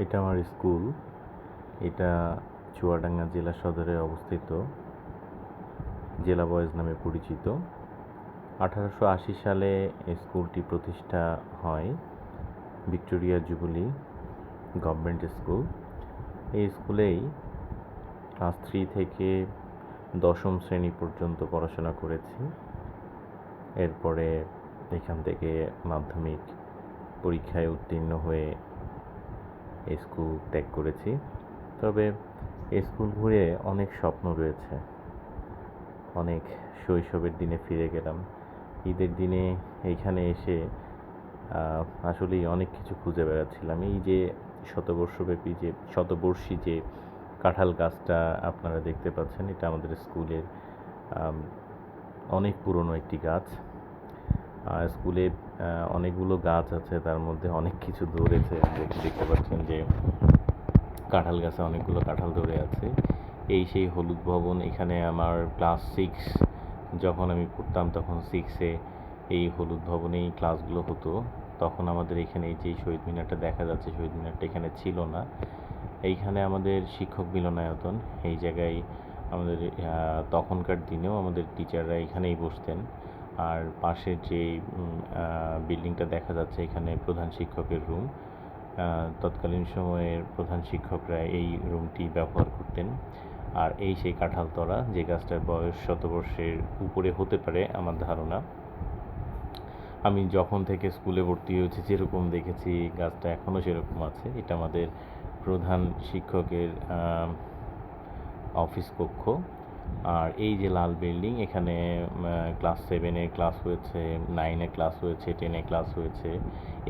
এটা আমার স্কুল। এটা চুয়াডাঙ্গা জেলা সদরে অবস্থিত, জেলা বয়েজ নামে পরিচিত। 1880 সালে এই স্কুলটি প্রতিষ্ঠা হয়, ভিক্টোরিয়া জুবিলি গভর্নমেন্ট স্কুল। এই স্কুলেই ক্লাস 3 থেকে 10ম শ্রেণী পর্যন্ত পড়াশোনা করেছি। এরপরে এখান থেকে মাধ্যমিক পরীক্ষায় উত্তীর্ণ হয়ে এই স্কুল ত্যাগ করেছি। তবে এই স্কুল ঘুরে অনেক স্বপ্ন রয়েছে। অনেক শৈশবের দিনে ফিরে গেলাম। ঈদের দিনে এইখানে এসে আসলেই অনেক কিছু খুঁজে বেড়াচ্ছিলাম। এই যে শতবর্ষী যে কাঁঠাল গাছটা আপনারা দেখতে পাচ্ছেন, এটা আমাদের স্কুলের অনেক পুরনো একটি গাছ। স্কুলে অনেকগুলো গাছ আছে, তার মধ্যে অনেক কিছু ধরেছে। দেখতে পাচ্ছেন যে কাঁঠাল গাছে অনেকগুলো কাঁঠাল ধরে আছে। এই সেই হলুদ ভবন। এখানে আমার ক্লাস 6 যখন আমি পড়তাম, তখন 6-এ এই হলুদ ভবনেই ক্লাসগুলো হতো। তখন আমাদের এখানে এই যে শহীদ মিনারটা দেখা যাচ্ছে, শহীদ মিনারটা এখানে ছিল না। এইখানে আমাদের শিক্ষক মিলনায়তন। এই জায়গায় আমাদের তখনকার দিনেও আমাদের টিচাররা এখানেই বসতেন। আর পাশের যে বিল্ডিংটা দেখা যাচ্ছে, এখানে প্রধান শিক্ষকের রুম। তৎকালীন সময়ের প্রধান শিক্ষকরা এই রুমটি ব্যবহার করতেন। আর এই সেই কাঁঠালতরা, যে গাছটার বয়স শতবর্ষের উপরে হতে পারে আমার ধারণা। আমি যখন থেকে স্কুলে ভর্তি হয়েছি যেরকম দেখেছি, গাছটা এখনও সেরকম আছে। এটা আমাদের প্রধান শিক্ষকের অফিস কক্ষ। আর এই যে লাল বিল্ডিং, এখানে ক্লাস 7-এ ক্লাস হয়েছে, 9-এ ক্লাস হয়েছে, 10-এ ক্লাস হয়েছে।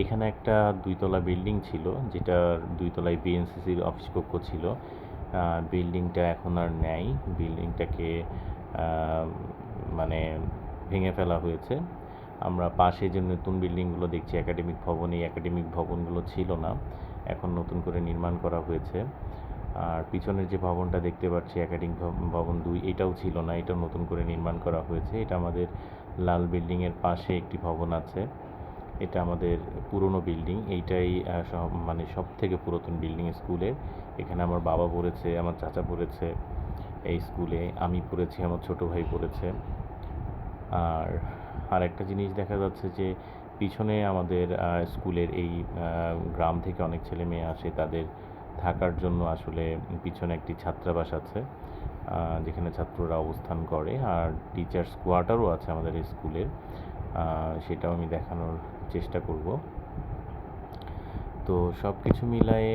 এখানে একটা 2তলা বিল্ডিং ছিল, যেটার 2তলায় বিএনসিসির অফিস কক্ষ ছিল। বিল্ডিংটা এখন আর নেই। বিল্ডিংটাকে মানে ভেঙে ফেলা হয়েছে। আমরা পাশে যে নতুন বিল্ডিংগুলো দেখছি, একাডেমিক ভবন, এই একাডেমিক ভবনগুলো ছিল না, এখন নতুন করে নির্মাণ করা হয়েছে। আর পিছনের যে ভবনটা দেখতে পাচ্ছি, একাডেমিক ভবন 2, এটাও ছিল না, এটাও নতুন করে নির্মাণ করা হয়েছে। এটা আমাদের লাল বিল্ডিংয়ের পাশে একটি ভবন আছে। এটা আমাদের পুরনো বিল্ডিং। এইটাই সব থেকে পুরাতন বিল্ডিং স্কুলের। এখানে আমার বাবা পড়েছে, আমার চাচা পড়েছে এই স্কুলে, আমি পড়েছি, আমার ছোট ভাই পড়েছে। আর একটা জিনিস দেখা যাচ্ছে যে পিছনে আমাদের স্কুলের এই গ্রাম থেকে অনেক ছেলে মেয়ে আসে, তাদের থাকার জন্য আসলে পিছনে একটি ছাত্রাবাস আছে, যেখানে ছাত্ররা অবস্থান করে। আর টিচার্স কোয়ার্টারও আছে আমাদের এই স্কুলের, সেটাও আমি দেখানোর চেষ্টা করব। তো সব কিছু মিলায়ে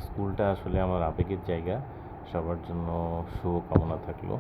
স্কুলটা আসলে আমার আবেগের জায়গা। সবার জন্য শুভকামনা থাকলো।